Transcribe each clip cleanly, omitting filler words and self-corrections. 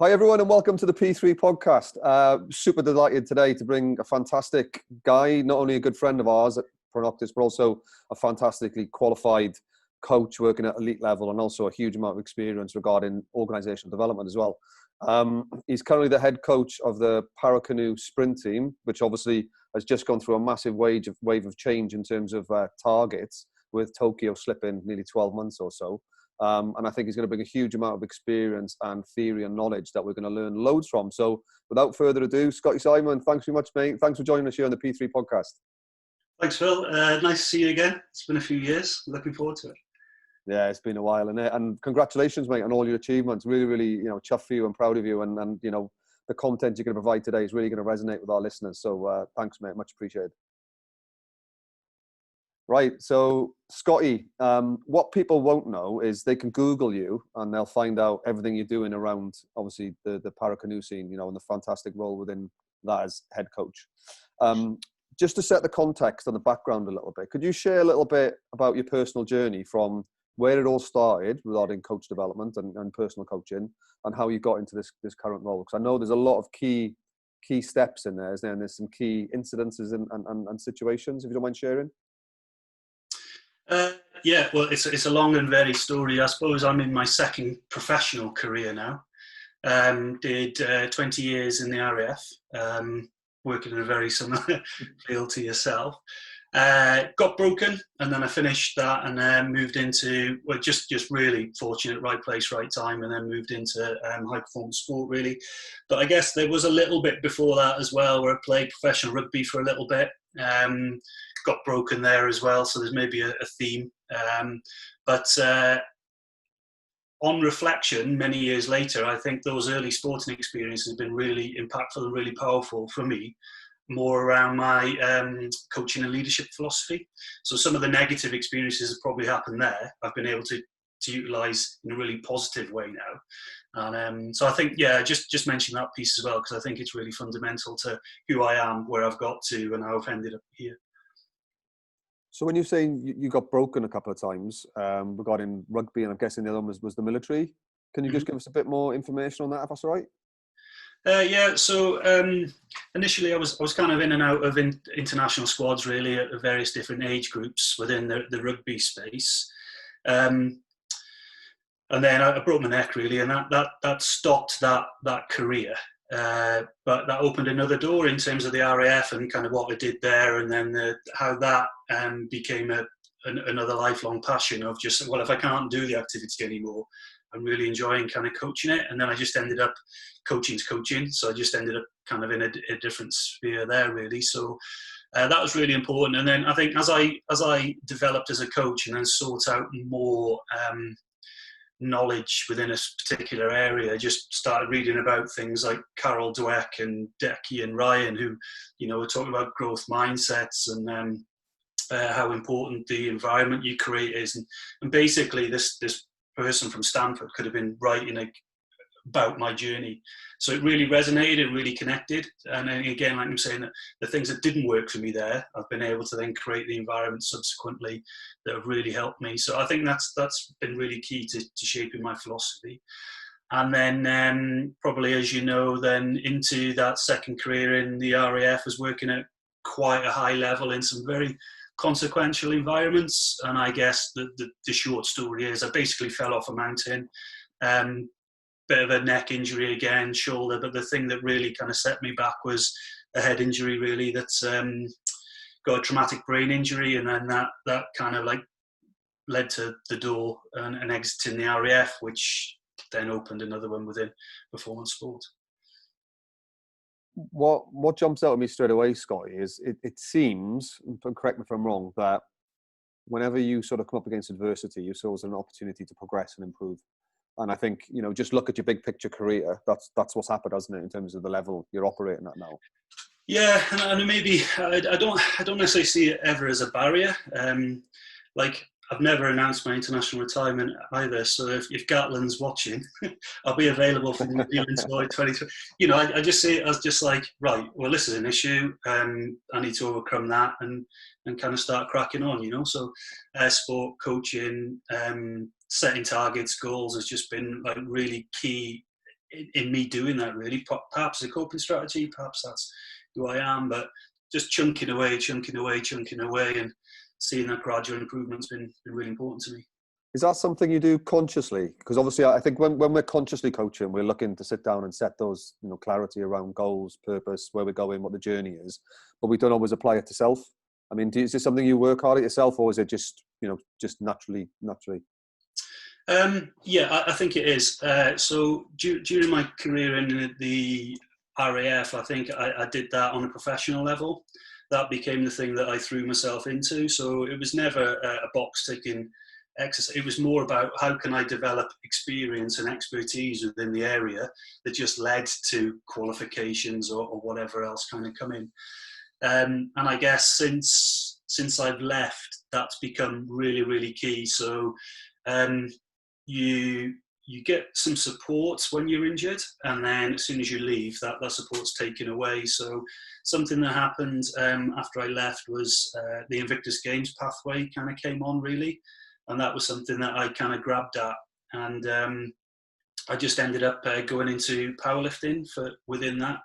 Hi everyone and welcome to the P3 podcast. Super delighted today to bring a fantastic guy, not only a good friend of ours at Pro-Noctis, but also a fantastically qualified coach working at elite level and also a huge amount of experience regarding organizational development as well. He's currently the head coach of the Paracanoe sprint team, which obviously has just gone through a massive wave of change in terms of targets, with Tokyo slipping nearly 12 months or so. And I think he's going to bring a huge amount of experience and theory and knowledge that we're going to learn loads from. So without further ado, Scotty Simon, thanks very much, mate. Thanks for joining us here on the P3 podcast. Thanks, Phil. Nice to see you again. It's been a few years. Looking forward to it. Yeah, it's been a while, and congratulations, mate, on all your achievements. Really, chuffed for you and proud of you. And the content you're going to provide today is really going to resonate with our listeners. So thanks, mate. Much appreciated. Right, so Scotty, what people won't know is they can Google you and they'll find out everything you're doing around, obviously, the Paracanoe scene, and the fantastic role within that as head coach. Just to set the context and the background a little bit, could you share a little bit about your personal journey from where it all started regarding coach development and personal coaching, and how you got into this current role? Because I know there's a lot of key steps in there, isn't there? And there's some key incidences and situations, if you don't mind sharing. Yeah, well, it's a long and varied story. I suppose I'm in my second professional career now. Did 20 years in the RAF, working in a very similar field to yourself. Got broken, and then I finished that, and then moved into, well, just really fortunate, right place, right time, and then moved into high performance sport, really. But I guess there was a little bit before that as well, where I played professional rugby for a little bit. Got broken there as well, so there's maybe a theme. But on reflection, many years later, I think those early sporting experiences have been really impactful and really powerful for me, more around my coaching and leadership philosophy. So some of the negative experiences that probably happened there, I've been able to utilise in a really positive way now. And so I think, yeah, just mention that piece as well, because I think it's really fundamental to who I am, where I've got to, and how I've ended up here. So when you're saying you got broken a couple of times regarding rugby, and I'm guessing the other one was the military, can you just give us a bit more information on that, if that's all right? Yeah, so initially I was kind of in and out of international squads, really, at various different age groups within the rugby space. And then I broke my neck, really, and that stopped that career. But that opened another door in terms of the RAF and kind of what I did there, and then how that became another lifelong passion of just, well, if I can't do the activity anymore, I'm really enjoying kind of coaching it. And then I just ended up coaching, so I just ended up kind of in a different sphere there, really. So that was really important. And then I think as I developed as a coach and then sought out more knowledge within a particular area, I just started reading about things like Carol Dweck and Decky and Ryan, who, were talking about growth mindsets and how important the environment you create is. And basically this person from Stanford could have been writing about my journey. So it really resonated, it really connected. And then again, like I'm saying, that the things that didn't work for me there, I've been able to then create the environment subsequently that have really helped me. So I think that's been really key to shaping my philosophy. And then probably, as you know, then into that second career in the RAF, was working at quite a high level in some very consequential environments. And I guess the short story is I basically fell off a mountain, bit of a neck injury again, shoulder, but the thing that really kind of set me back was a head injury, really, that's got a traumatic brain injury, and then that kind of like led to the door and exiting the RAF, which then opened another one within performance sport. What jumps out at me straight away, Scotty, is it seems, correct me if I'm wrong, that whenever you sort of come up against adversity, you saw as an opportunity to progress and improve. And I think, just look at your big picture career. That's what's happened, hasn't it, in terms of the level you're operating at now? Yeah, and maybe I don't necessarily see it ever as a barrier. Like, I've never announced my international retirement either. So if Gatland's watching, I'll be available for New Zealand tour 2020. I just see it as just like, right, well, this is an issue. I need to overcome that and kind of start cracking on, So sport, coaching, setting targets, goals has just been like really key in me doing that, really. Perhaps a coping strategy, perhaps that's who I am, but just chunking away, and seeing that gradual improvement's been really important to me. Is that something you do consciously? Because obviously, I think when we're consciously coaching, we're looking to sit down and set those, clarity around goals, purpose, where we're going, what the journey is. But we don't always apply it to self. I mean, is this something you work hard at yourself, or is it just naturally? Yeah, I think it is. So during my career in the RAF, I think I did that on a professional level. That became the thing that I threw myself into. So it was never a box ticking exercise. It was more about how can I develop experience and expertise within the area that just led to qualifications or whatever else kind of come in. And I guess since I've left, that's become really, really key. So you get some support when you're injured, and then as soon as you leave, that support's taken away. So something that happened after I left was the Invictus Games pathway kind of came on, really. And that was something that I kind of grabbed at. And I just ended up going into powerlifting within that.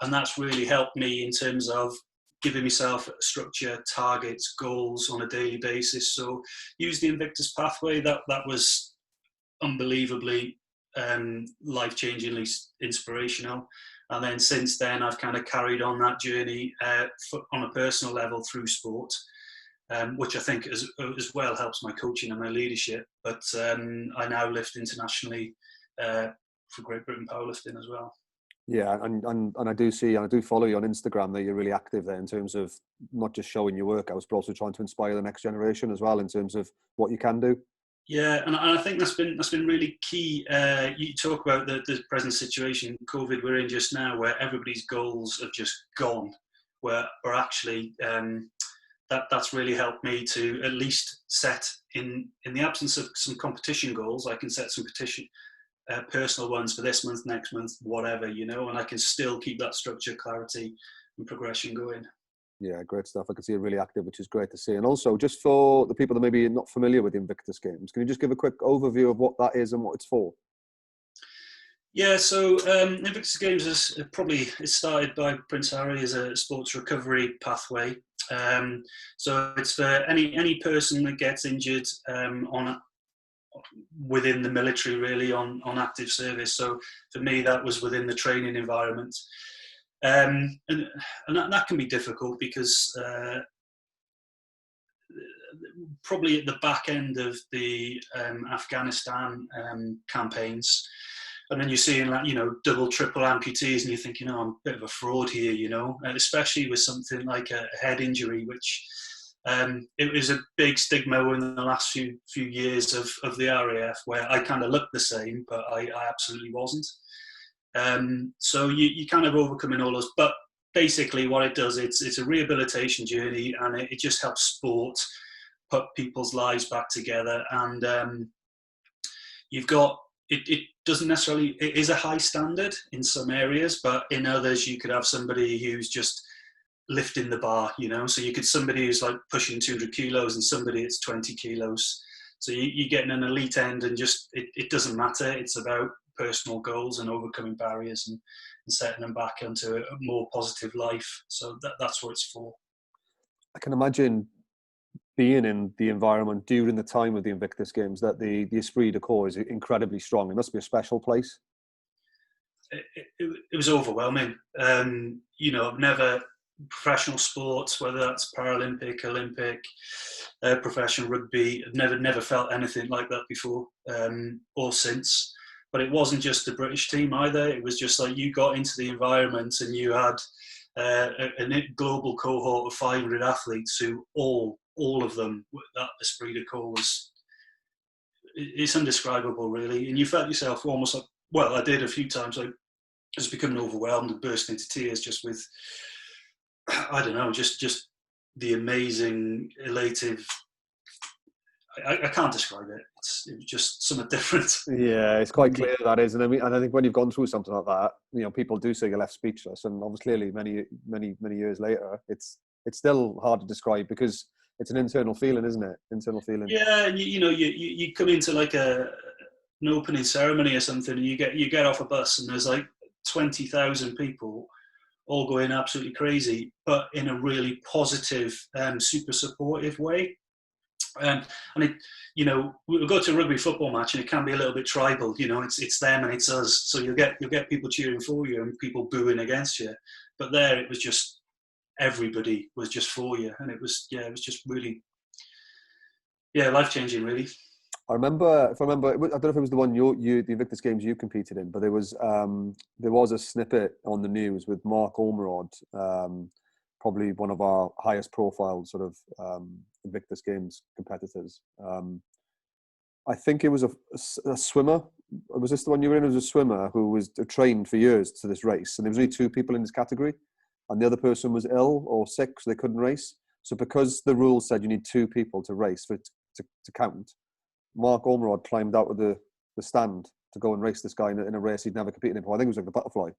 And that's really helped me in terms of giving myself structure, targets, goals on a daily basis. So use the Invictus pathway. That was unbelievably life-changingly inspirational. And then since then, I've kind of carried on that journey on a personal level through sport. Which I think as well helps my coaching and my leadership. But I now lift internationally for Great Britain powerlifting as well. Yeah, and I do see, and I do follow you on Instagram that you're really active there in terms of not just showing your workouts, but also trying to inspire the next generation as well in terms of what you can do. Yeah, and I think that's been really key. You talk about the present situation, COVID we're in just now, where everybody's goals have just gone, where actually. That's really helped me to at least set, in the absence of some competition goals, I can set some personal ones for this month, next month, whatever, and I can still keep that structure, clarity and progression going. Yeah, great stuff. I can see you're really active, which is great to see. And also, just for the people that maybe are not familiar with the Invictus Games, can you just give a quick overview of what that is and what it's for? Yeah, so Invictus Games is it started by Prince Harry as a sports recovery pathway. So it's for any person that gets injured within the military, really, on active service. So for me, that was within the training environment. And that can be difficult because probably at the back end of the Afghanistan campaigns, and then you're seeing double, triple amputees, and you're thinking, I'm a bit of a fraud here, and especially with something like a head injury, which it was a big stigma in the last few years of the RAF, where I kind of looked the same, but I absolutely wasn't. So you kind of overcoming all those, but basically what it does, it's a rehabilitation journey, and it just helps sport put people's lives back together. And you've got, it doesn't necessarily, it is a high standard in some areas, but in others you could have somebody who's just lifting the bar, so you could somebody who's like pushing 200 kilos and somebody that's 20 kilos. So you're getting an elite end, and just it doesn't matter. It's about personal goals and overcoming barriers and setting them back onto a more positive life. So that's what it's for. I can imagine being in the environment during the time of the Invictus Games that the esprit de corps is incredibly strong. It must be a special place. It was overwhelming. Never professional sports, whether that's Paralympic, Olympic, professional rugby, I've never felt anything like that before or since. But it wasn't just the British team either. It was just like you got into the environment and you had a global cohort of 500 athletes who all of them, that esprit de corps it's indescribable, really. And you felt yourself almost like, well, I did a few times, like just becoming overwhelmed and bursting into tears just with, I don't know, just the amazing, elative, I can't describe it. It was just something different. Yeah, it's quite clear that is, and I think when you've gone through something like that, people do say you're left speechless, and obviously, many years later, it's still hard to describe because it's an internal feeling, isn't it? Internal feeling. Yeah, and you come into like a an opening ceremony or something, and you get off a bus and there's like 20,000 people all going absolutely crazy, but in a really positive, super supportive way. And it, we'll go to a rugby football match and it can be a little bit tribal. It's them and it's us. So you'll get people cheering for you and people booing against you. But there, it was just everybody was just for you, and it was just really, life changing, really. I remember, I don't know if it was the one the Invictus Games you competed in, but there was a snippet on the news with Mark Ormerod, probably one of our highest profile sort of Invictus Games competitors. I think it was a swimmer. Was this the one you were in? It was a swimmer who was trained for years to this race, and there was only 2 people in this category, and the other person was ill or sick, so they couldn't race. So because the rules said you need 2 people to race for it to count, Mark Ormerod climbed out of the stand to go and race this guy in a race he'd never competed in before. I think it was like the butterfly,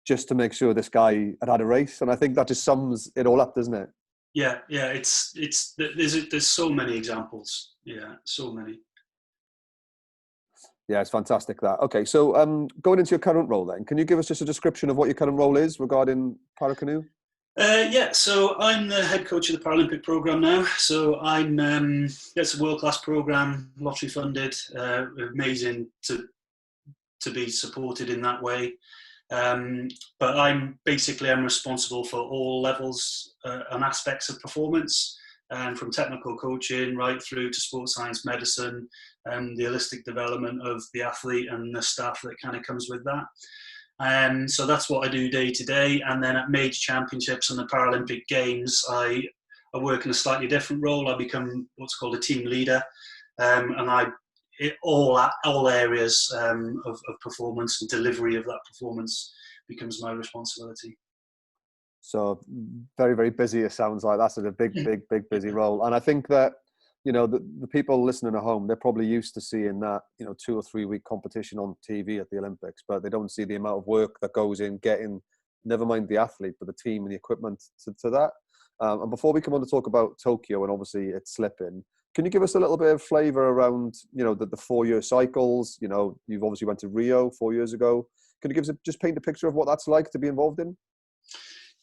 just to make sure this guy had a race. And I think that just sums it all up, doesn't it? Yeah. There's so many examples. Yeah, so many. Yeah, it's fantastic that. Okay, so going into your current role then, can you give us just a description of what your current role is regarding Paracanoe? So I'm the head coach of the Paralympic Programme now. So it's a world-class programme, lottery funded, amazing to be supported in that way. But I'm responsible for all levels and aspects of performance, from technical coaching right through to sports science medicine and the holistic development of the athlete and the staff that kind of comes with that. So that's what I do day to day. And then at major championships and the Paralympic Games, I work in a slightly different role. I become what's called a team leader, and all areas of performance and delivery of that performance becomes my responsibility. So very, very busy. It sounds like that's a big busy role. And I think that, the people listening at home, they're probably used to seeing that, 2 or 3 week competition on TV at the Olympics, but they don't see the amount of work that goes in getting, never mind the athlete, but the team and the equipment to that. And before we come on to talk about Tokyo and obviously it's slipping, can you give us a little bit of flavour around, the 4-year cycles? You've obviously went to Rio 4 years ago. Can you just paint a picture of what that's like to be involved in?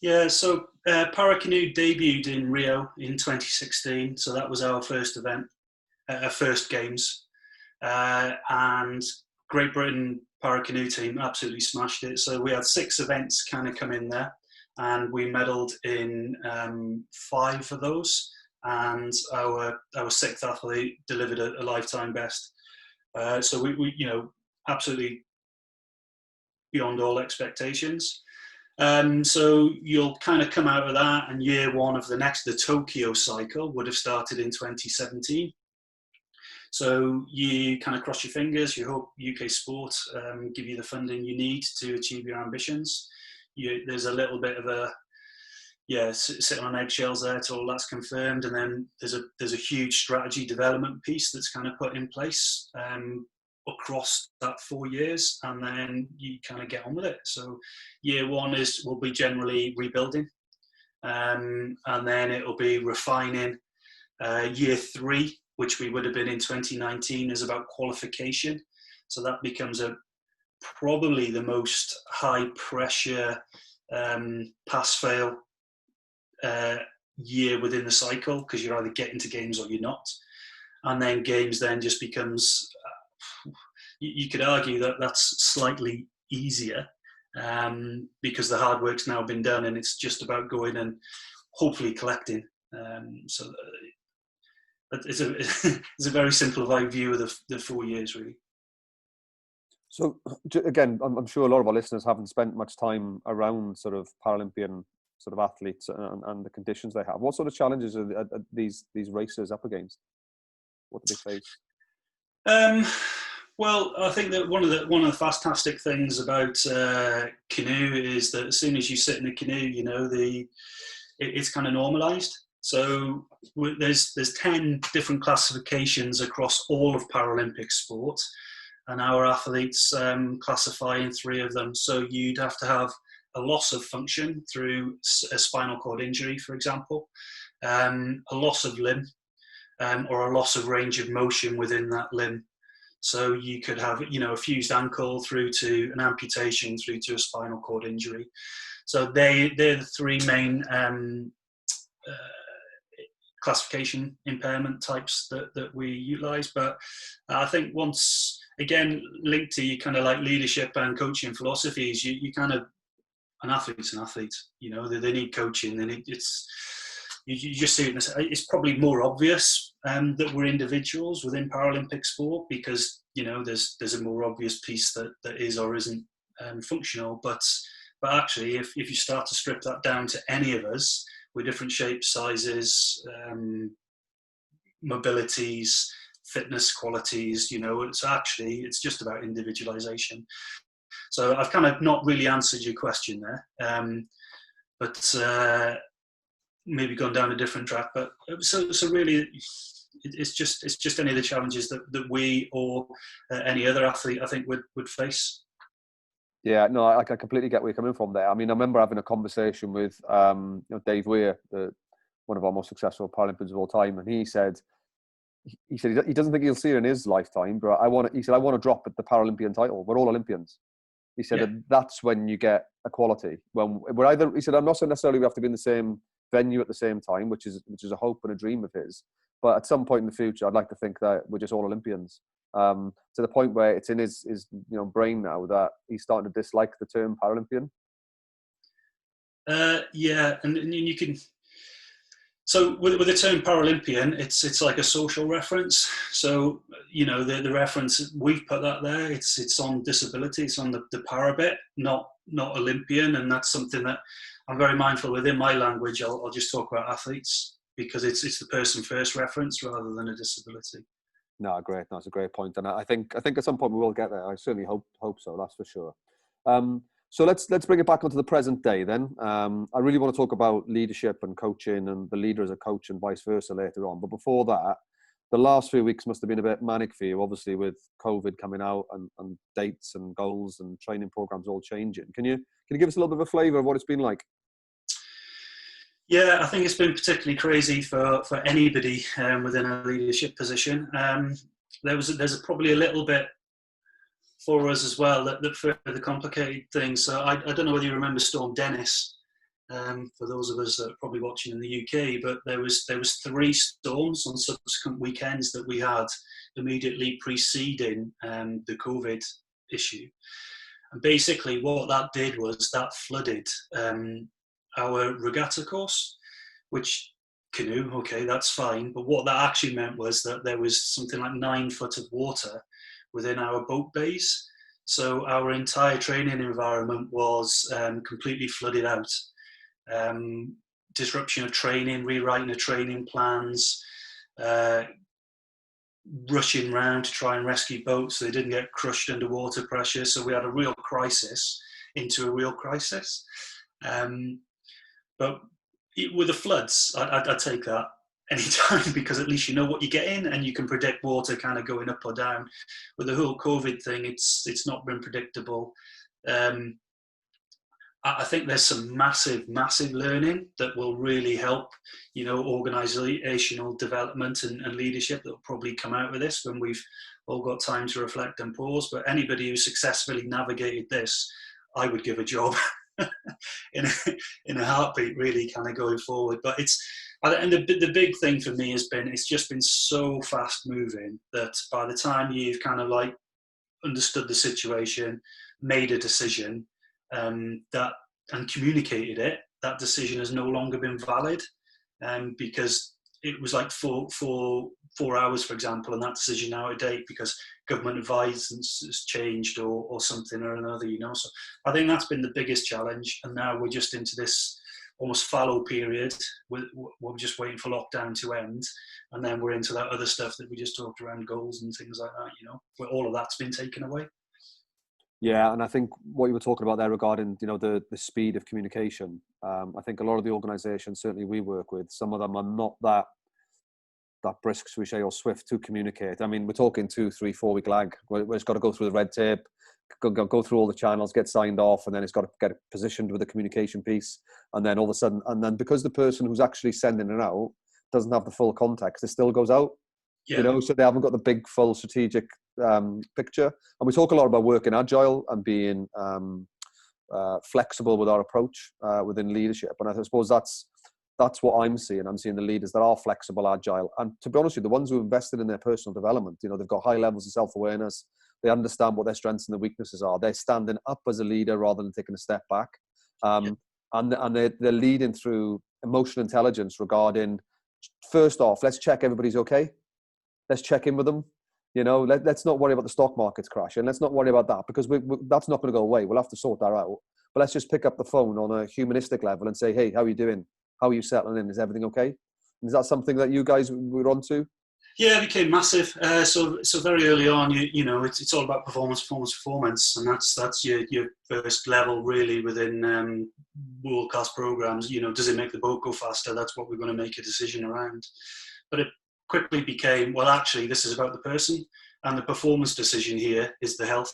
Yeah, so Paracanoe debuted in Rio in 2016. So that was our first event, our first games. And Great Britain Paracanoe team absolutely smashed it. So we had 6 events kind of come in there, and we medalled in 5 of those. And our 6th athlete delivered a lifetime best. So we absolutely beyond all expectations. So you'll kind of come out of that, and year 1 of the Tokyo cycle would have started in 2017. So you kind of cross your fingers, you hope UK Sport give you the funding you need to achieve your ambitions. There's a little bit of sitting on eggshells there till all that's confirmed, and then there's a huge strategy development piece that's kind of put in place across that 4 years, and then you kind of get on with it. So year 1 will be generally rebuilding, and then it'll be refining. Year 3, which we would have been in 2019, is about qualification. So that becomes probably the most high pressure pass-fail year within the cycle, because you're either getting to games or you're not. And then games then just becomes, you could argue that that's slightly easier because the hard work's now been done and it's just about going and hopefully collecting. So it's a very simplified view of the 4 years, really. So again, I'm sure a lot of our listeners haven't spent much time around sort of Paralympian sort of athletes and the conditions they have. What sort of challenges are these racers up against? What do they face? Well, I think that one of the fantastic things about canoe is that as soon as you sit in a canoe, it's kind of normalised. So there's 10 different classifications across all of Paralympic sport, and our athletes classify in 3 of them. So you'd have to have a loss of function through a spinal cord injury, for example, a loss of limb, or a loss of range of motion within that limb. So you could have, a fused ankle through to an amputation through to a spinal cord injury. So they're the three main classification impairment types that we utilize. But I think once again linked to your kind of like leadership and coaching philosophies, you kind of, an athlete's an athlete, they need coaching. You just see it. It's probably more obvious that we're individuals within Paralympic sport, because there's a more obvious piece that is or isn't functional. But actually, if you start to strip that down to any of us, with different shapes, sizes, mobilities, fitness qualities, it's just about individualization. So I've kind of not really answered your question there, but maybe gone down a different track. But so really, it's just any of the challenges that we or any other athlete, I think, would face. Yeah, no, I completely get where you're coming from there. I mean, I remember having a conversation with Dave Weir, one of our most successful Paralympians of all time, and he said he doesn't think he'll see it in his lifetime, but I want to drop at the Paralympian title. We're all Olympians. He said that that's when you get equality. When we're either, he said, I'm not saying necessarily we have to be in the same venue at the same time, which is a hope and a dream of his. But at some point in the future, I'd like to think that we're just all Olympians. To the point where it's in his brain now that he's starting to dislike the term Paralympian. Yeah, and you can. So with the term Paralympian, it's like a social reference. So the reference, we've put that there. It's on disability. It's on the para bit, not Olympian, and that's something that I'm very mindful within my language. I'll just talk about athletes, because it's the person first reference rather than a disability. No, great. That's a great point, and I think at some point we will get there. I certainly hope so. That's for sure. So let's bring it back onto the present day then. I really want to talk about leadership and coaching and the leader as a coach and vice versa later on. But before that, the last few weeks must have been a bit manic for you, obviously, with COVID coming out and dates and goals and training programs all changing. Can you give us a little bit of a flavour of what it's been like? Yeah, I think it's been particularly crazy for anybody within a leadership position. There's probably a little bit for us as well that further complicated things. So I don't know whether you remember Storm Dennis. For those of us that are probably watching in the UK, but there was 3 storms on subsequent weekends that we had immediately preceding the COVID issue. And basically, what that did was that flooded our regatta course, which canoe, okay, that's fine. But what that actually meant was that there was something like 9 foot of water within our boat bays. So our entire training environment was completely flooded out. Disruption of training, rewriting of training plans, rushing around to try and rescue boats so they didn't get crushed under water pressure. So we had a real crisis into a real crisis. But with the floods, I'd take that anytime, because at least you know what you get in and you can predict water kind of going up or down. With the whole COVID thing, it's not been predictable. I think there's some massive learning that will really help, organizational development and leadership that will probably come out of this when we've all got time to reflect and pause. But anybody who successfully navigated this, I would give a job in a heartbeat, really, kind of going forward. But the big thing for me has been, it's just been so fast moving that by the time you've kind of like understood the situation, made a decision, and communicated it, that decision has no longer been valid, because it was like 4 hours, for example, and that decision now out of date because government advice has changed or something or another, So I think that's been the biggest challenge, and now we're just into this almost fallow period. We're just waiting for lockdown to end, and then we're into that other stuff that we just talked around, goals and things like that, where all of that's been taken away. Yeah, and I think what you were talking about there regarding, the speed of communication. I think a lot of the organisations, certainly we work with, some of them are not that brisk, shall we say, or swift to communicate. I mean, we're talking 2, 3, 4 week lag. It's got to go through the red tape, go through all the channels, get signed off, and then it's got to get positioned with a communication piece. And then all of a sudden, because the person who's actually sending it out doesn't have the full context, it still goes out. Yeah. So they haven't got the big, full strategic picture. And we talk a lot about working agile and being flexible with our approach within leadership. And I suppose that's what I'm seeing. I'm seeing the leaders that are flexible, agile, and to be honest with you, the ones who invested in their personal development. They've got high levels of self-awareness. They understand what their strengths and their weaknesses are. They're standing up as a leader rather than taking a step back. And they're leading through emotional intelligence regarding, first off, let's check everybody's okay. Let's check in with them. Let's not worry about the stock market's crashing. Let's not worry about that, because that's not going to go away. We'll have to sort that out. But let's just pick up the phone on a humanistic level and say, hey, how are you doing? How are you settling in? Is everything okay? Is that something that you guys were onto? Yeah, it became massive. So very early on, it's all about performance, and that's your first level really within world-class programs. Does it make the boat go faster? That's what we're going to make a decision around. But it quickly became, well, actually, this is about the person, and the performance decision here is the health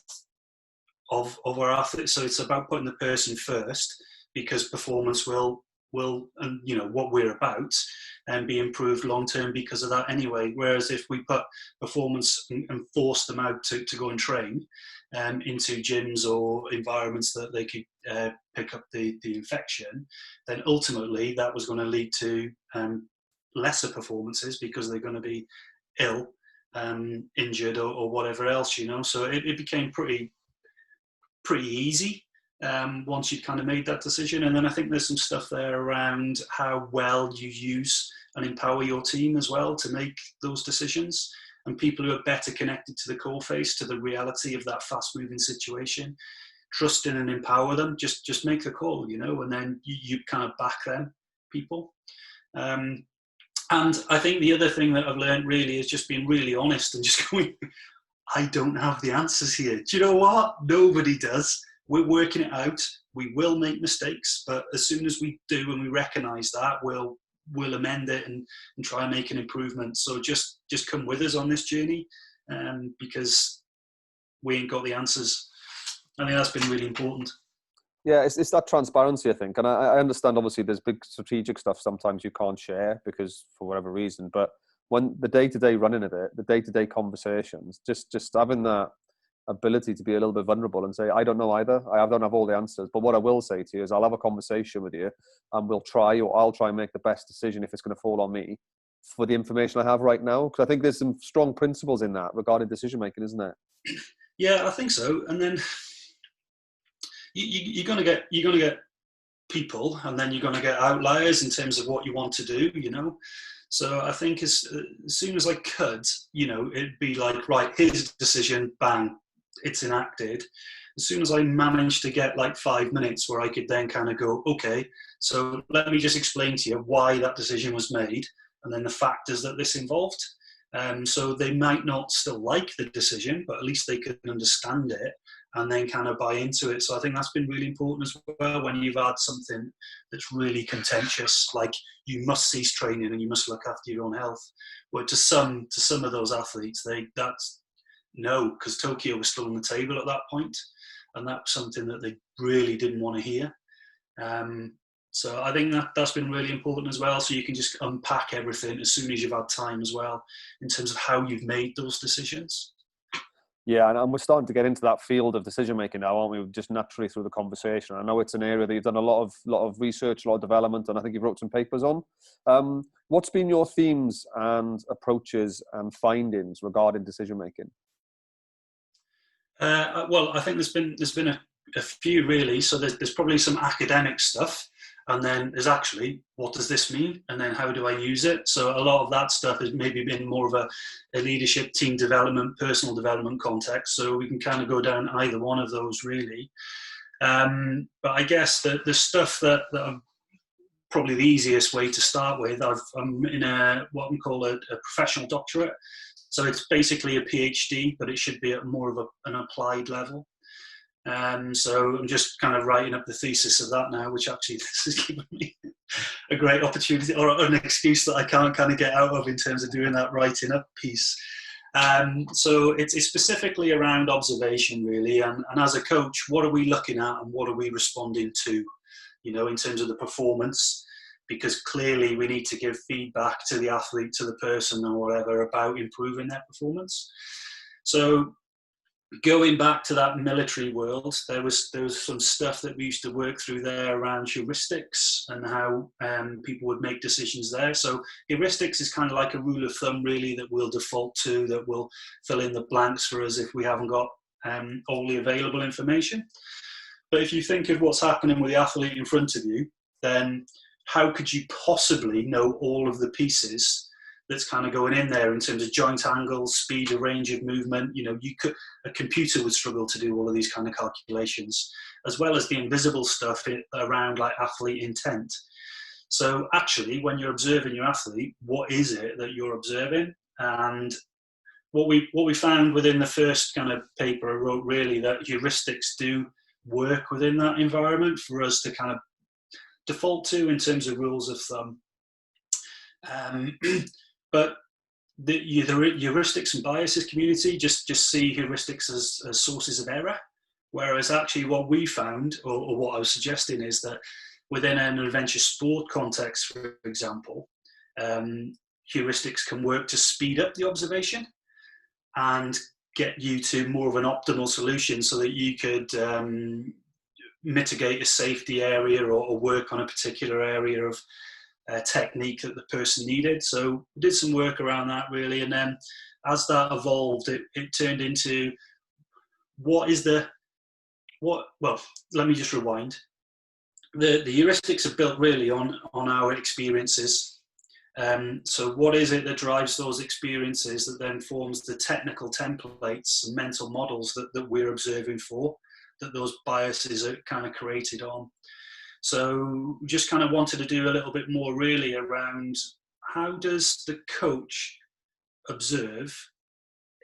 of our athletes. So it's about putting the person first, because performance will and what we're about and be improved long term because of that anyway. Whereas if we put performance and force them out to go and train into gyms or environments that they could pick up the infection, then ultimately that was going to lead to lesser performances, because they're going to be ill, injured, or whatever else. So it became pretty easy once you'd kind of made that decision. And then I think there's some stuff there around how well you use and empower your team as well to make those decisions, and people who are better connected to the core face, to the reality of that fast moving situation, trust in and empower them. Just make the call, and then you kind of back them people. And I think the other thing that I've learned really is just being really honest and just going, I don't have the answers here. Do you know what? Nobody does. We're working it out. We will make mistakes, but as soon as we do and we recognise that, we'll amend it and try and make an improvement. So just come with us on this journey, because we ain't got the answers. I think that's been really important. Yeah, it's that transparency, I think. And I understand, obviously, there's big strategic stuff sometimes you can't share because for whatever reason. But when the day-to-day running of it, the day-to-day conversations, just having that ability to be a little bit vulnerable and say, I don't know either. I don't have all the answers. But what I will say to you is I'll have a conversation with you and I'll try and make the best decision if it's going to fall on me for the information I have right now. Because I think there's some strong principles in that regarding decision-making, isn't there? Yeah, I think so. And then you're going to get people, and then you're going to get outliers in terms of what you want to do, So I think as soon as I could, it'd be like, right, here's a decision, bang, it's enacted. As soon as I managed to get like 5 minutes where I could then kind of go, okay, so let me just explain to you why that decision was made, and then the factors that this involved. So they might not still like the decision, but at least they can understand it and then kind of buy into it. So I think that's been really important as well, when you've had something that's really contentious, like you must cease training and you must look after your own health. Well, to some of those athletes, that's no, because Tokyo was still on the table at that point, and that's something that they really didn't want to hear. So I think that's been really important as well. So you can just unpack everything as soon as you've had time as well, in terms of how you've made those decisions. Yeah, and we're starting to get into that field of decision making now, aren't we? Just naturally through the conversation. I know it's an area that you've done a lot of research, a lot of development, and I think you've wrote some papers on. What's been your themes and approaches and findings regarding decision making? Well, I think there's been a few really. So there's probably some academic stuff, and then there's actually, what does this mean, and then how do I use it? So a lot of that stuff has maybe been more of a leadership, team development, personal development context. So we can kind of go down either one of those really. But I guess the stuff that I'm probably the easiest way to start with, I'm in what we call a professional doctorate. So it's basically a PhD, but it should be at more of an applied level. So I'm just kind of writing up the thesis of that now, which actually this has given me a great opportunity, or an excuse that I can't kind of get out of in terms of doing that writing up piece. So it's specifically around observation really, and as a coach, what are we looking at and what are we responding to, in terms of the performance, because clearly we need to give feedback to the athlete, to the person or whatever, about improving their performance. So going back to that military world, there was some stuff that we used to work through there around heuristics and how people would make decisions there. So heuristics is kind of like a rule of thumb, really, that we'll default to, that will fill in the blanks for us if we haven't got all the available information. But if you think of what's happening with the athlete in front of you, then how could you possibly know all of the pieces that's kind of going in there in terms of joint angles, speed, or range of movement? You know, a computer would struggle to do all of these kind of calculations, as well as the invisible stuff around like athlete intent. So actually, when you're observing your athlete, what is it that you're observing? And what we found within the first kind of paper I wrote, really, that heuristics do work within that environment for us to kind of default to in terms of rules of thumb. But the heuristics and biases community just see heuristics as sources of error, whereas actually what we found, or what I was suggesting, is that within an adventure sport context, for example, heuristics can work to speed up the observation and get you to more of an optimal solution so that you could mitigate a safety area or work on a particular area of technique that the person needed. So we did some work around that, really, and then as that evolved, it turned into well, let me just rewind. The heuristics are built really on our experiences. So what is it that drives those experiences that then forms the technical templates and mental models that we're observing for, that those biases are kind of created on? So just kind of wanted to do a little bit more really around how does the coach observe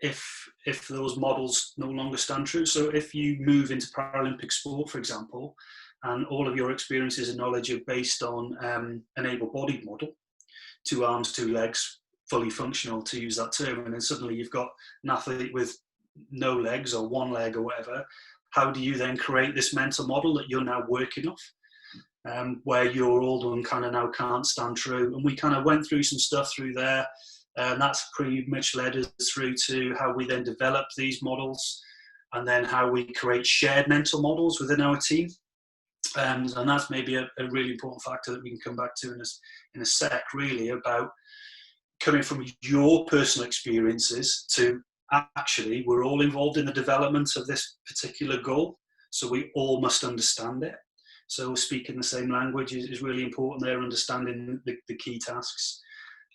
if those models no longer stand true. So if you move into Paralympic sport, for example, and all of your experiences and knowledge are based on an able-bodied model, 2 arms, 2 legs, fully functional, to use that term, and then suddenly you've got an athlete with no legs or 1 leg or whatever, how do you then create this mental model that you're now working off? Where your old one kind of now can't stand true. And we kind of went through some stuff through there, and that's pretty much led us through to how we then develop these models, and then how we create shared mental models within our team. And that's maybe a really important factor that we can come back to in a sec, really, about coming from your personal experiences to actually we're all involved in the development of this particular goal, so we all must understand it. So speaking the same language is really important there, understanding the key tasks.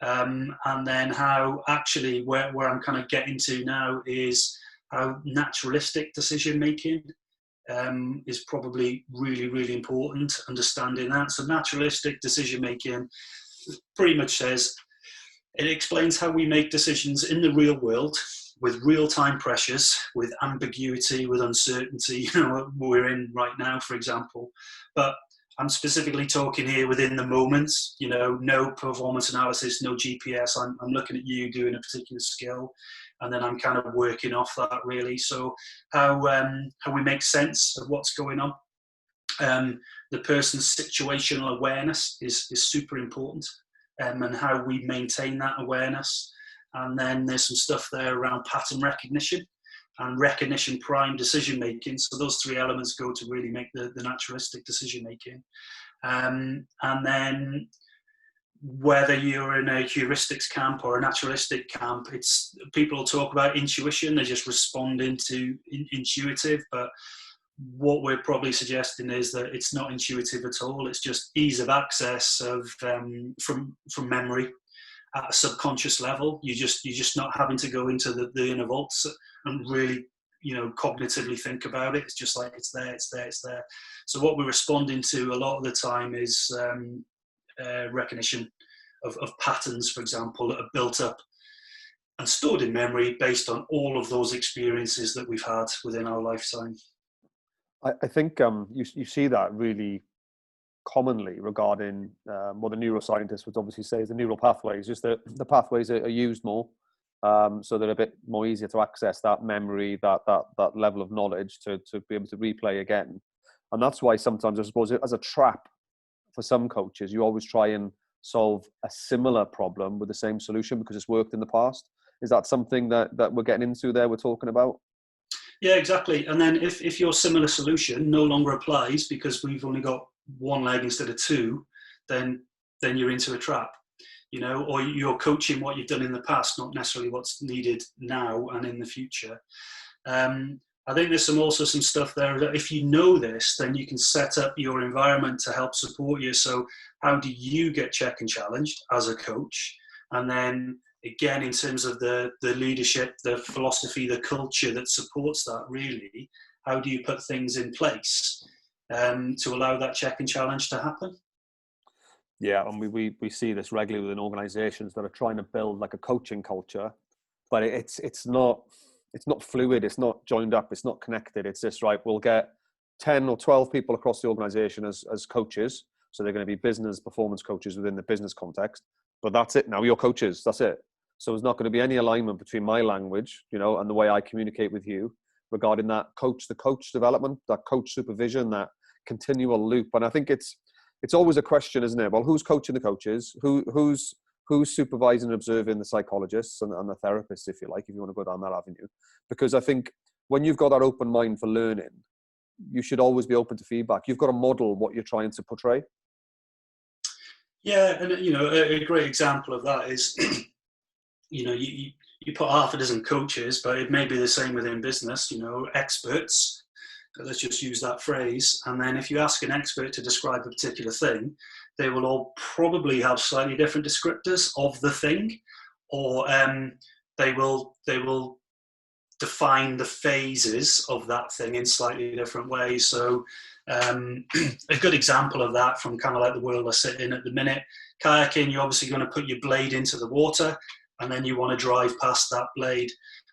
And then how actually, where I'm kind of getting to now is how naturalistic decision making is probably really, really important, understanding that. So naturalistic decision making pretty much says, it explains how we make decisions in the real world with real-time pressures, with ambiguity, with uncertainty, you know, we're in right now, for example. But I'm specifically talking here within the moment, you know, no performance analysis, no GPS. I'm looking at you doing a particular skill, and then I'm kind of working off that, really. So how we make sense of what's going on. The person's situational awareness is super important, and how we maintain that awareness. And then there's some stuff there around pattern recognition and recognition prime decision making. So those 3 elements go to really make the naturalistic decision making. And then whether you're in a heuristics camp or a naturalistic camp, it's people will talk about intuition. They're just responding to intuitive, but what we're probably suggesting is that it's not intuitive at all. It's just ease of access of from memory at a subconscious level. You're just not having to go into the inner vaults and really, you know, cognitively think about it. It's just like it's there. So what we're responding to a lot of the time is recognition of patterns, for example, that are built up and stored in memory based on all of those experiences that we've had within our lifetime. I think you see that really commonly regarding what the neuroscientists would obviously say is the neural pathways, just that the pathways are used more, so they're a bit more easier to access that memory, that level of knowledge to be able to replay again. And that's why sometimes, I suppose, as a trap for some coaches, you always try and solve a similar problem with the same solution because it's worked in the past. Is that something that we're getting into there, we're talking about? Yeah, exactly. And then if your similar solution no longer applies because we've only got one leg instead of two, then you're into a trap, or you're coaching what you've done in the past, not necessarily what's needed now and in the future. I think there's also some stuff there that if you know this, then you can set up your environment to help support you. So how do you get check and challenged as a coach? And then again, in terms of the leadership, the philosophy, the culture that supports that, really, how do you put things in place to allow that check and challenge to happen? Yeah, and we see this regularly within organizations that are trying to build like a coaching culture, but it's not fluid, it's not joined up, it's not connected. It's just, right, we'll get 10 or 12 people across the organization as coaches. So they're going to be business performance coaches within the business context, but that's it. Now you're coaches, that's it. So there's not going to be any alignment between my language, and the way I communicate with you regarding that the coach development, that coach supervision, that continual loop. And I think it's always a question, isn't it? Well, who's coaching the coaches? Who's supervising and observing the psychologists and the therapists, if you like, if you want to go down that avenue? Because I think when you've got that open mind for learning, you should always be open to feedback. You've got to model what you're trying to portray. Yeah, and a great example of that is, you put half a dozen coaches, but it may be the same within business, experts. Let's just use that phrase. And then if you ask an expert to describe a particular thing, they will all probably have slightly different descriptors of the thing, or they will define the phases of that thing in slightly different ways. So a good example of that from kind of like the world I sit in at the minute, kayaking, you're obviously going to put your blade into the water and then you want to drive past that blade.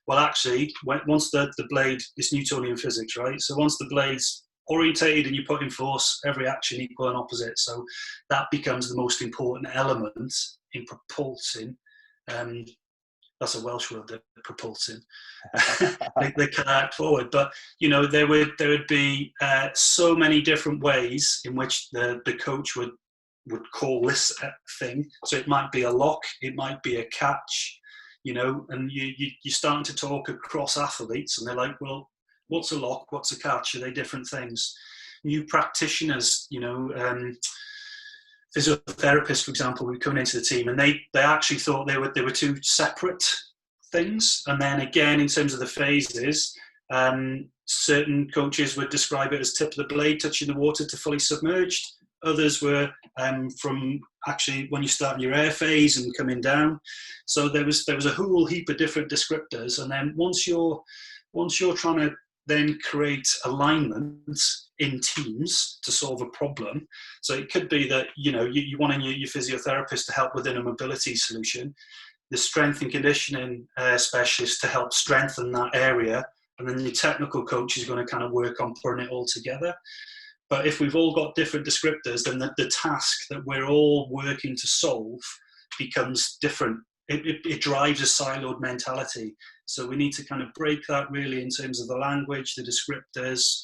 Well, actually, once the blade, it's Newtonian physics, right? So once the blade's orientated and you put in force, every action equal and opposite. So that becomes the most important element in propulsing. That's a Welsh word, the propulsing. they kayak forward. But, there would be so many different ways in which the coach would call this thing. So it might be a lock, it might be a catch, and you're starting to talk across athletes and they're like, well, what's a lock, what's a catch? Are they different things? New practitioners, physiotherapists, for example, were coming into the team and they actually thought they were two separate things. And then again, in terms of the phases, certain coaches would describe it as tip of the blade touching the water to fully submerged. Others were from actually when you start in your air phase and coming down. So there was a whole heap of different descriptors. And then once you're trying to then create alignment in teams to solve a problem. So it could be that, you want your physiotherapist to help within a mobility solution, the strength and conditioning specialist to help strengthen that area. And then the technical coach is going to kind of work on putting it all together. But if we've all got different descriptors, then the task that we're all working to solve becomes different. It drives a siloed mentality. So we need to kind of break that really in terms of the language, the descriptors,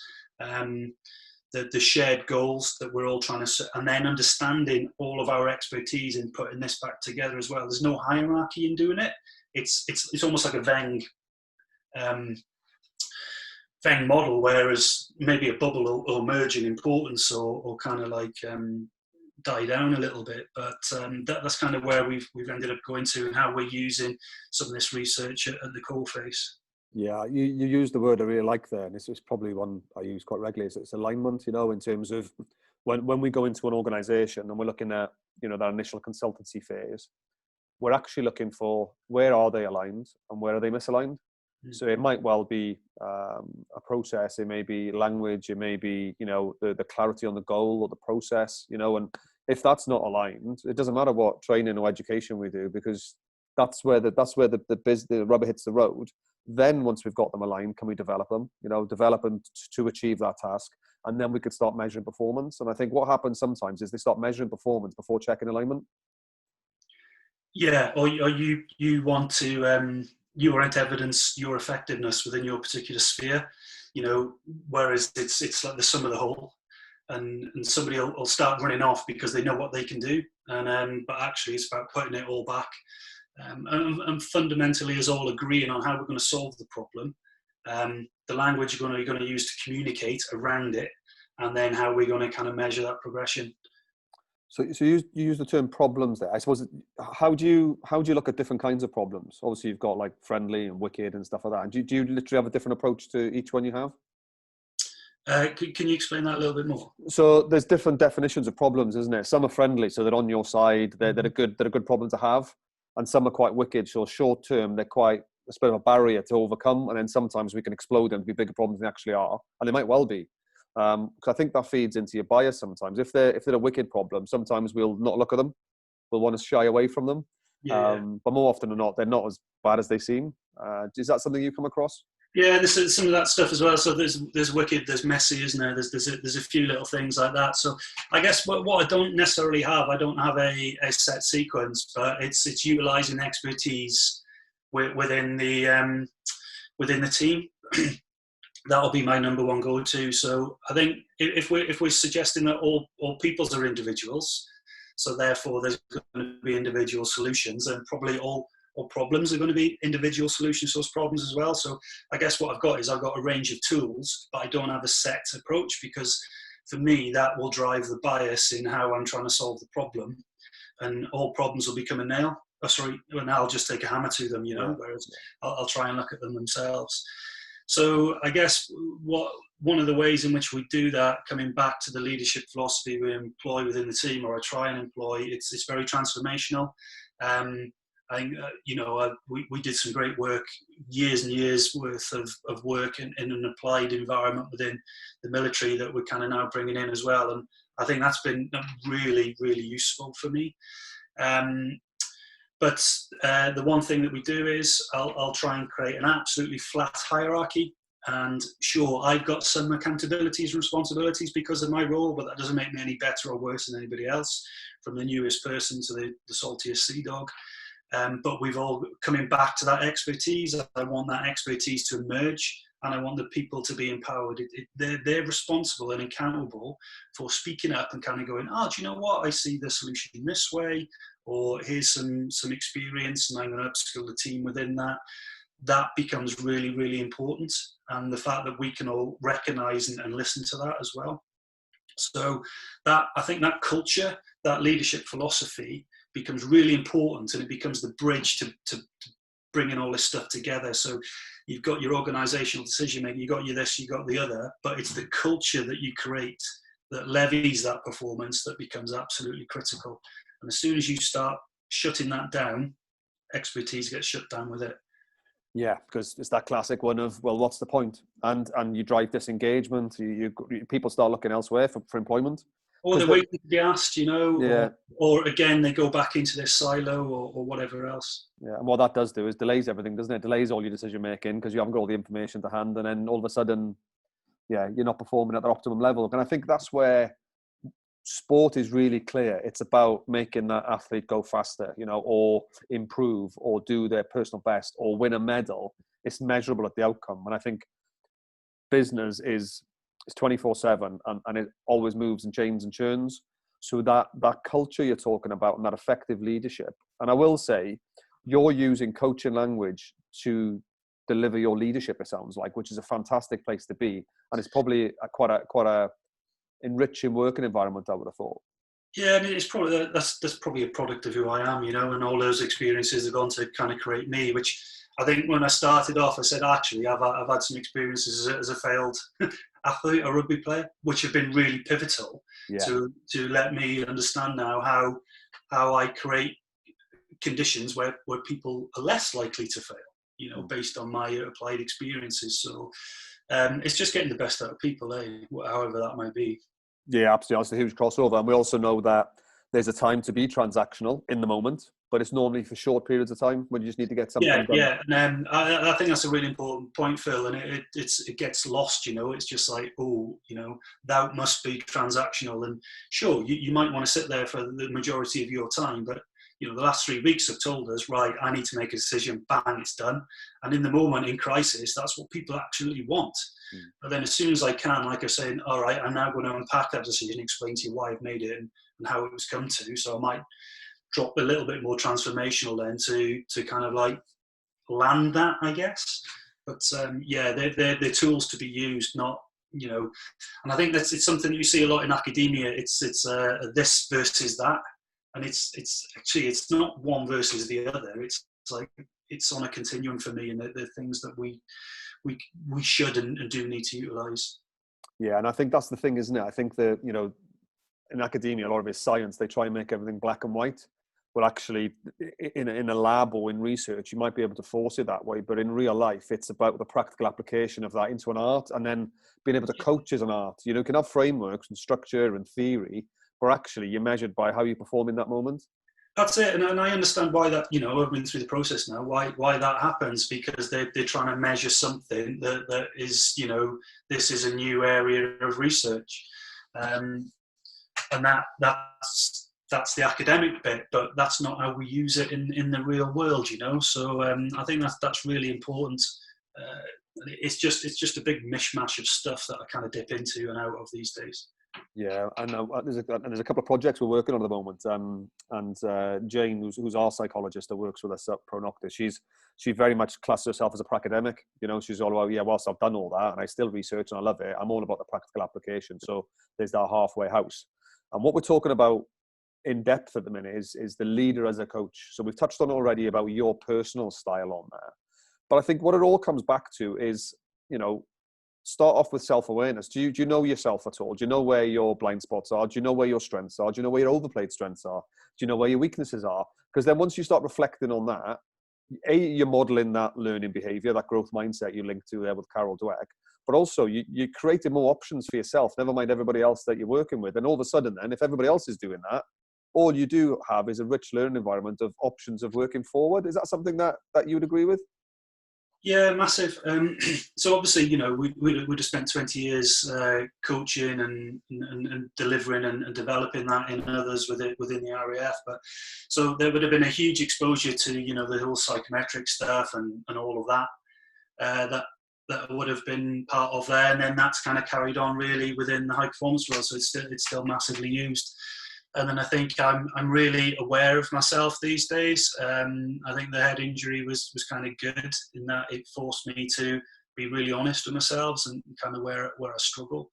the shared goals that we're all trying to, and then understanding all of our expertise in putting this back together as well. There's no hierarchy in doing it. It's almost like a Venn model, whereas maybe a bubble will merge in importance or kind of like die down a little bit. But that's kind of where we've ended up going to and how we're using some of this research at the coalface. Yeah, you used the word I really like there, and this is probably one I use quite regularly. It's alignment, in terms of when we go into an organization and we're looking at, that initial consultancy phase, we're actually looking for where are they aligned and where are they misaligned. So it might well be a process, it may be language, it may be, the clarity on the goal or the process, and if that's not aligned, it doesn't matter what training or education we do, because that's where the rubber hits the road. Then once we've got them aligned, can we develop them, to achieve that task? And then we could start measuring performance. And I think what happens sometimes is they start measuring performance before checking alignment. Yeah, or you want to... you want to evidence your effectiveness within your particular sphere, whereas it's like the sum of the whole, and somebody will start running off because they know what they can do, and but actually it's about putting it all back and fundamentally us all agreeing on how we're going to solve the problem, the language you're going to use to communicate around it, and then how we're going to kind of measure that progression. So you use the term problems there. I suppose, how do you look at different kinds of problems? Obviously, you've got like friendly and wicked and stuff like that. And do you literally have a different approach to each one you have? Can you explain that a little bit more? So there's different definitions of problems, isn't there? Some are friendly, so they're on your side. They're a good problem to have, and some are quite wicked. So short term, they're quite a bit of a barrier to overcome, and then sometimes we can explode them to be bigger problems than they actually are, and they might well be. Because I think that feeds into your bias sometimes. If they're a wicked problem, sometimes we'll not look at them. We'll want to shy away from them. But more often than not, they're not as bad as they seem. Is that something you come across? Yeah, there's some of that stuff as well. So there's wicked, there's messy, isn't there? There's a few little things like that. So I guess what I don't necessarily have, I don't have a set sequence, but it's utilising expertise within the team. That'll be my number one go-to. So I think if we're suggesting that all peoples are individuals, so therefore there's going to be individual solutions, and probably all problems are going to be individual solutions to those problems as well. So I guess what I've got a range of tools, but I don't have a set approach, because for me that will drive the bias in how I'm trying to solve the problem, and all problems will become a nail. And I'll just take a hammer to them, whereas I'll try and look at them themselves. So I guess one of the ways in which we do that, coming back to the leadership philosophy we employ within the team, or I try and employ, it's very transformational. I think, we did some great work, years and years worth of work in an applied environment within the military that we're kind of now bringing in as well. And I think that's been really, really useful for me. But the one thing that we do is I'll try and create an absolutely flat hierarchy. And sure, I've got some accountabilities and responsibilities because of my role, but that doesn't make me any better or worse than anybody else, from the newest person to the saltiest sea dog. But we've all coming back to that expertise. I want that expertise to emerge, and I want the people to be empowered. They're responsible and accountable for speaking up and kind of going, do you know what? I see the solution this way, or here's some experience, and I'm going to upskill the team within that. That becomes really, really important. And the fact that we can all recognise and listen to that as well. So that, I think that culture, that leadership philosophy becomes really important, and it becomes the bridge to bringing all this stuff together. So you've got your organisational decision making, you got your this, you got the other, but it's the culture that you create that levies that performance that becomes absolutely critical. And as soon as you start shutting that down, expertise gets shut down with it. Yeah, because it's that classic one of, well, what's the point? And you drive disengagement. People start looking elsewhere for employment. Or they're waiting to be asked, Yeah. or again, they go back into their silo or whatever else. Yeah, and what that does do is delays everything, doesn't it? It delays all your decision making because you haven't got all the information to hand, and then all of a sudden, you're not performing at the optimum level. And I think that's where sport is really clear. It's about making that athlete go faster, or improve, or do their personal best, or win a medal. It's measurable at the outcome. And I think business is 24/7, and it always moves and changes and churns. So that culture you're talking about, and that effective leadership. And I will say, you're using coaching language to deliver your leadership, it sounds like, which is a fantastic place to be. And it's probably quite a enriching working environment, I would have thought. Yeah, and it's probably that's probably a product of who I am, and all those experiences have gone to kind of create me. Which I think when I started off, I said actually I've had some experiences as a failed athlete, a rugby player, which have been really pivotal to let me understand now how I create conditions where people are less likely to fail, based on my applied experiences. So it's just getting the best out of people, however that might be. Yeah, absolutely. It's a huge crossover. And we also know that there's a time to be transactional in the moment, but it's normally for short periods of time when you just need to get something done. Yeah. And I think that's a really important point, Phil. And it gets lost, It's just like, that must be transactional. And sure, you might want to sit there for the majority of your time, but the last 3 weeks have told us, right, I need to make a decision, bang, it's done. And in the moment, in crisis, that's what people actually want. But then as soon as I can, like I say, all right, I'm now going to unpack that decision, explain to you why I've made it and how it was come to. So I might drop a little bit more transformational then to kind of like land that, I guess. But yeah, they're tools to be used, not, you know, and I think it's something that you see a lot in academia. It's this versus that, and it's actually, it's not one versus the other. It's like, it's on a continuum for me, and the things that we should and do need to utilize. Yeah, and I think that's the thing, isn't it? I think that, you know, in academia, a lot of it's science. They try and make everything black and white. Well, actually, in a lab or in research, you might be able to force it that way. But in real life, it's about the practical application of that into an art, and then being able to coach as an art. You know, you can have frameworks and structure and theory, but actually you're measured by how you perform in that moment. That's it, and I understand why that, you know, I've been through the process now, why that happens, because they're trying to measure something that is, you know, this is a new area of research, and that's the academic bit, but that's not how we use it in the real world, you know. So I think that's really important. It's just a big mishmash of stuff that I kind of dip into and out of these days. Yeah, and there's a couple of projects we're working on at the moment. And Jane, who's our psychologist that works with us at Pro-Noctis, she very much classes herself as a pracademic. You know, she's all about, yeah, whilst I've done all that and I still research and I love it, I'm all about the practical application. So there's that halfway house. And what we're talking about in depth at the minute is the leader as a coach. So we've touched on already about your personal style on there. But I think what it all comes back to is, you know, start off with self-awareness. Do you know yourself at all? Do you know where your blind spots are? Do you know where your strengths are? Do you know where your overplayed strengths are? Do you know where your weaknesses are? Because then once you start reflecting on that, you're modeling that learning behavior, that growth mindset you linked to there with Carol Dweck, but also you're creating more options for yourself, never mind everybody else that you're working with. And all of a sudden then, if everybody else is doing that, all you do have is a rich learning environment of options of working forward. Is that something that you would agree with? Yeah, massive. So obviously, you know, we'd have spent 20 years coaching and delivering and developing that in others within the RAF. But so there would have been a huge exposure to, you know, the whole psychometric stuff and all of that that would have been part of there. And then that's kind of carried on really within the high performance world. So it's still massively used. And then I think I'm really aware of myself these days. I think the head injury was kind of good in that it forced me to be really honest with myself and kind of where I struggle.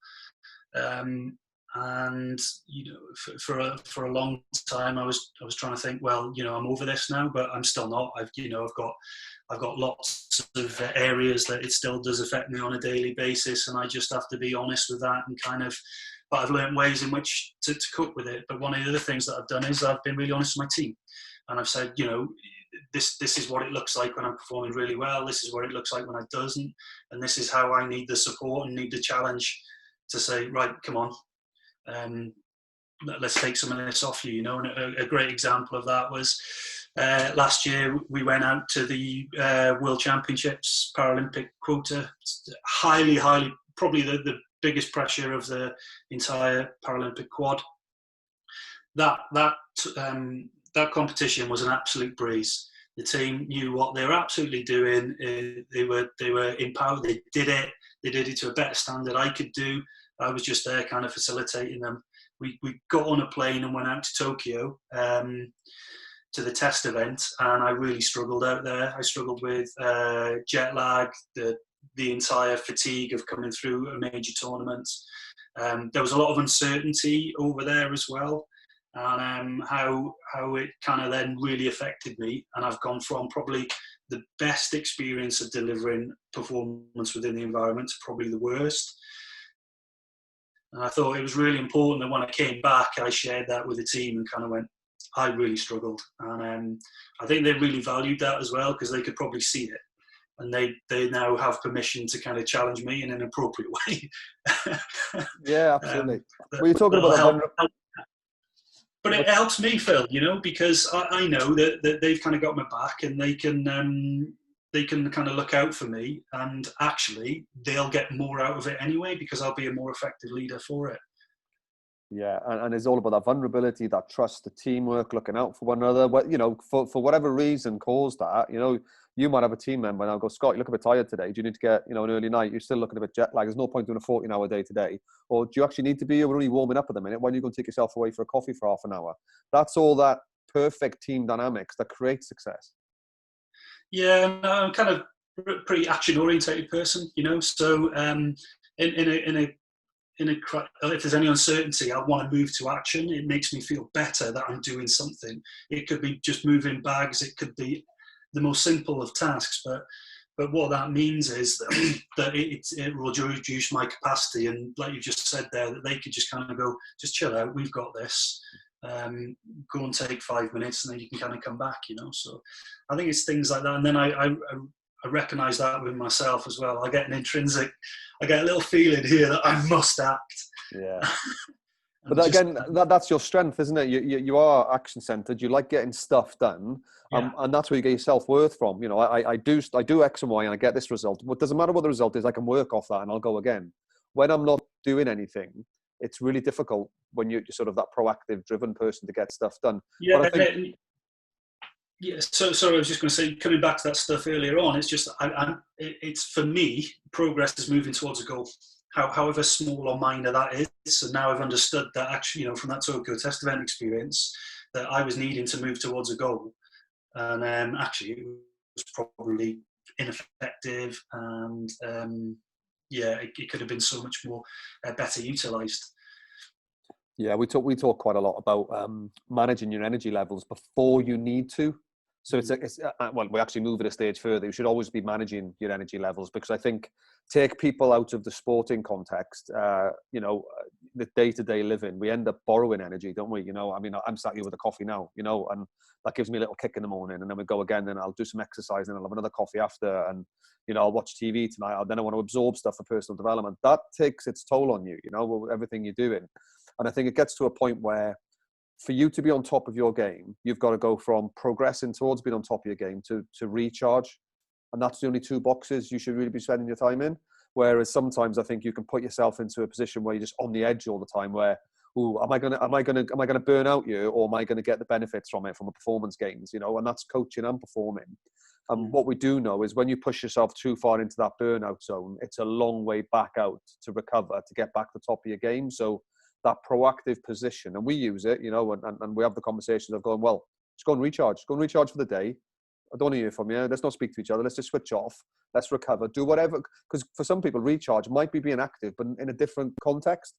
And you know, for a long time, I was trying to think, well, you know, I'm over this now, but I'm still not. I've got lots of areas that it still does affect me on a daily basis, and I just have to be honest with that and kind of. But I've learned ways in which to cope with it. But one of the other things that I've done is I've been really honest with my team. And I've said, you know, this is what it looks like when I'm performing really well. This is what it looks like when I doesn't. And this is how I need the support and need the challenge to say, right, come on, let's take some of this off you, you know. And a great example of that was last year we went out to the World Championships, Paralympic quota, highly, probably the biggest pressure of the entire Paralympic quad. That competition was an absolute breeze. The team knew what they were absolutely doing. They were empowered. They did it to a better standard I could do. I was just there kind of facilitating them. We got on a plane and went out to Tokyo to the test event, and I really struggled out there. I struggled with jet lag, the entire fatigue of coming through a major tournament. There was a lot of uncertainty over there as well, and how it kind of then really affected me. And I've gone from probably the best experience of delivering performance within the environment to probably the worst. And I thought it was really important that when I came back, I shared that with the team and kind of went, I really struggled. And I think they really valued that as well, because they could probably see it. And they now have permission to kind of challenge me in an appropriate way. Yeah, absolutely. Well, you're talking about but it helps me, Phil, you know, because I know that they've kind of got my back, and they can kind of look out for me, and actually they'll get more out of it anyway, because I'll be a more effective leader for it. Yeah, and it's all about that vulnerability, that trust, the teamwork, looking out for one another. You know, for whatever reason caused that, you know, you might have a team member and I'll go, Scott, you look a bit tired today. Do you need to get, you know, an early night? You're still looking a bit jet lag. There's no point doing a 14-hour day today. Or do you actually need to be, we're only warming up at the minute. Why don't you go and take yourself away for a coffee for half an hour? That's all that perfect team dynamics that create success. Yeah, no, I'm kind of pretty action-orientated person, So if there's any uncertainty, I want to move to action. It makes me feel better that I'm doing something. It could be just moving bags. It could be the most simple of tasks, but what that means is that it will reduce my capacity. And like you just said there, that they could just kind of go, just chill out. We've got this. Go and take 5 minutes, and then you can kind of come back. So I think it's things like that. And then I recognise that with myself as well. I get a little feeling here that I must act. Yeah. But again, that's your strength, isn't it? You are action centered. You like getting stuff done, and that's where you get your self-worth from. I do X and Y, and I get this result. But it doesn't matter what the result is. I can work off that, and I'll go again. When I'm not doing anything, it's really difficult when you're sort of that proactive, driven person to get stuff done. Yeah. But I think, So sorry, I was just going to say, coming back to that stuff earlier on, it's just it's for me, progress is moving towards a goal. However small or minor that is. So now I've understood that actually, from that Tokyo test event experience, that I was needing to move towards a goal. And actually, it was probably ineffective, and it could have been so much more better utilised. Yeah, we talk quite a lot about managing your energy levels before you need to. So we actually move it a stage further. You should always be managing your energy levels, because I think take people out of the sporting context, the day-to-day living, we end up borrowing energy, don't we? I'm sat here with a coffee now, and that gives me a little kick in the morning, and then we go again, and I'll do some exercise, and I'll have another coffee after, and I'll watch TV tonight, then I want to absorb stuff for personal development. That takes its toll on you, with everything you're doing. And I think it gets to a point where for you to be on top of your game, you've got to go from progressing towards being on top of your game to recharge. And that's the only two boxes you should really be spending your time in. Whereas sometimes I think you can put yourself into a position where you're just on the edge all the time, where, am I gonna burn out you, or am I gonna get the benefits from it, from the performance gains, and that's coaching and performing. And what we do know is when you push yourself too far into that burnout zone, it's a long way back out to recover, to get back to the top of your game. So that proactive position, and we use it, and we have the conversations of going, well, just go and recharge for the day. I don't want to hear from you. Let's not speak to each other. Let's just switch off. Let's recover. Do whatever. Because for some people, recharge might be being active, but in a different context,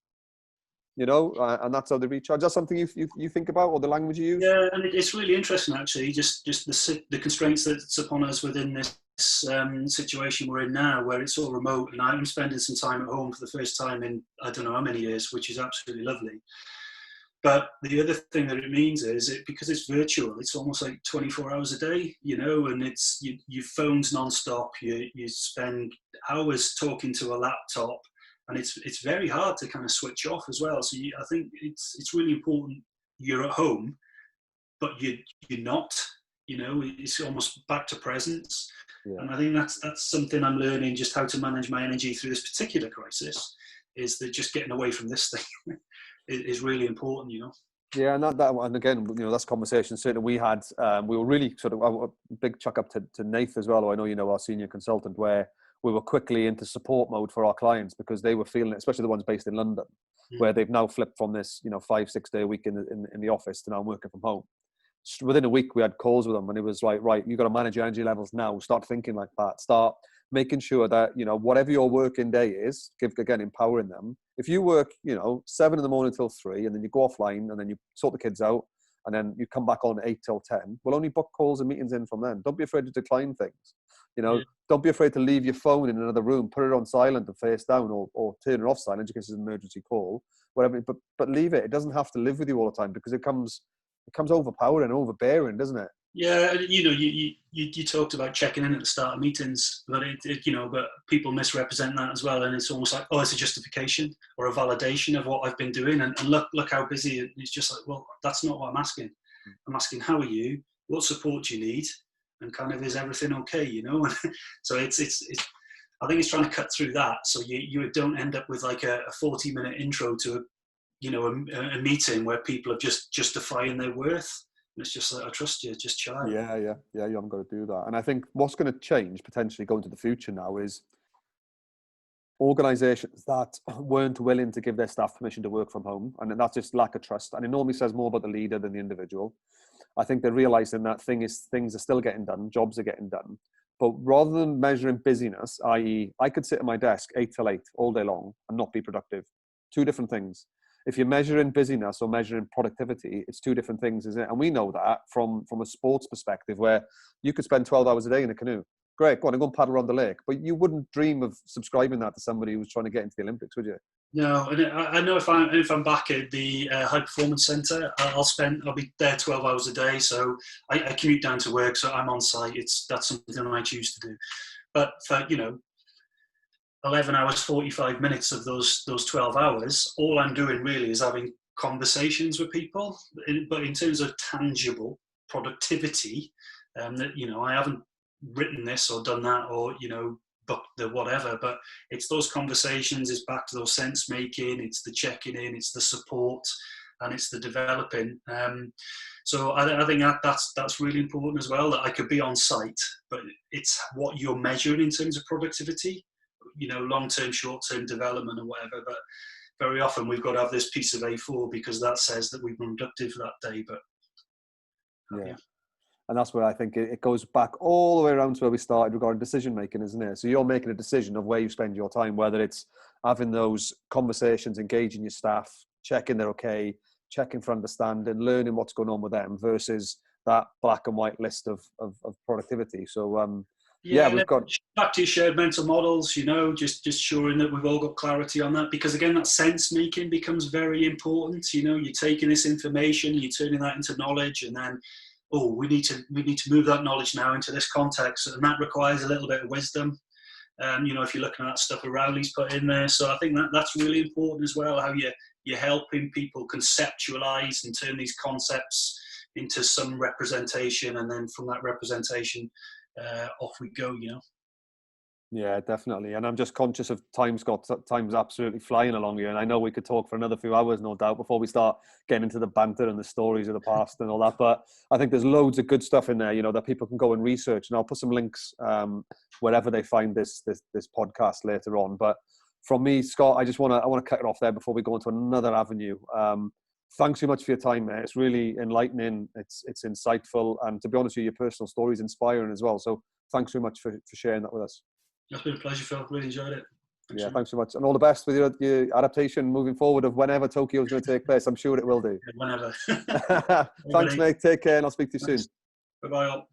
and that's how they recharge. That's something you think about, or the language you use? Yeah, and it's really interesting, actually, just the constraints that's upon us within this situation we're in now, where it's all remote, and I'm spending some time at home for the first time in I don't know how many years, which is absolutely lovely. But the other thing that it means is because it's virtual, it's almost like 24 hours a day, and it's your phone's nonstop. You spend hours talking to a laptop, and it's very hard to kind of switch off as well. So I think it's really important you're at home, but you're not. It's almost back to presence. Yeah. And I think that's something I'm learning, just how to manage my energy through this particular crisis, is that just getting away from this thing is really important, Yeah, and again, that's conversation certainly we had. We were really sort of a big chuck up to Nath as well, who I know our senior consultant, where we were quickly into support mode for our clients, because they were feeling it, especially the ones based in London, where they've now flipped from this 5-6 day a week in the office to now working from home. Within a week, we had calls with them, and it was like, right, you've got to manage your energy levels now. Start thinking like that. Start making sure that, whatever your working day is, empowering them. If you work, 7 a.m. till 3, and then you go offline, and then you sort the kids out, and then you come back on 8 till 10, we'll only book calls and meetings in from then. Don't be afraid to decline things. Don't be afraid to leave your phone in another room, put it on silent and face down, or turn it off silent in case it's an emergency call, whatever. But leave it. It doesn't have to live with you all the time, because it comes overpowering and overbearing, doesn't it? Yeah, you talked about checking in at the start of meetings, but but people misrepresent that as well, and it's almost like, it's a justification or a validation of what I've been doing, and look how busy. It's just like, well, that's not what I'm asking. I'm asking, how are you? What support do you need? And kind of, is everything okay? So it's I think it's trying to cut through that, so you don't end up with like a 40-minute intro to a meeting where people are just justifying their worth. And it's just like, I trust you, just chill out. Yeah, you haven't got to do that. And I think what's going to change potentially going to the future now is organisations that weren't willing to give their staff permission to work from home, and that's just lack of trust. And it normally says more about the leader than the individual. I think they're realizing that things are still getting done, jobs are getting done. But rather than measuring busyness, i.e., I could sit at my desk 8 till 8 all day long and not be productive. Two different things. If you're measuring busyness or measuring productivity, it's two different things, isn't it? And we know that from a sports perspective, where you could spend 12 hours a day in a canoe. Great, go on and go and paddle around the lake. But you wouldn't dream of subscribing that to somebody who's trying to get into the Olympics, would you? No, and I know if I'm back at the high performance centre, I'll be there 12 hours a day. So I commute down to work, so I'm on site. That's something I choose to do. But for 11 hours 45 minutes of those 12 hours, all I'm doing really is having conversations with people. But in terms of tangible productivity, that I haven't written this or done that or booked the whatever, but it's those conversations, it's back to those sense making, it's the checking in, it's the support, and it's the developing. So I think that's really important as well, that I could be on site, but it's what you're measuring in terms of productivity, long-term, short-term development or whatever. But very often we've got to have this piece of A4 because that says that we've been productive for that day. But yeah. And that's where I think it goes back all the way around to where we started regarding decision making, isn't it? So you're making a decision of where you spend your time, whether it's having those conversations, engaging your staff, checking they're okay, checking for understanding, learning what's going on with them, versus that black and white list of productivity. So we've got back to your shared mental models, just ensuring that we've all got clarity on that, because again, that sense making becomes very important. You're taking this information, you're turning that into knowledge, and then we need to move that knowledge now into this context, and that requires a little bit of wisdom. If you're looking at that stuff that Rowley's put in there, so I think that's really important as well. How you're helping people conceptualize and turn these concepts into some representation, and then from that representation, off we go. Yeah, definitely. And I'm just conscious of time, Scott. Time's absolutely flying along here. And I know we could talk for another few hours, no doubt, before we start getting into the banter and the stories of the past and all that. But I think there's loads of good stuff in there, that people can go and research. And I'll put some links wherever they find this podcast later on. But from me, Scott, I want to cut it off there before we go into another avenue. Thanks so much for your time, mate. It's really enlightening. It's insightful. And to be honest with you, your personal story is inspiring as well. So thanks so much for sharing that with us. It's been a pleasure, Phil. Really enjoyed it. Thanks so much. And all the best with your adaptation moving forward of whenever Tokyo is going to take place. I'm sure it will do. Whenever. Thanks, mate. Take care, and I'll speak to you soon. Bye-bye all.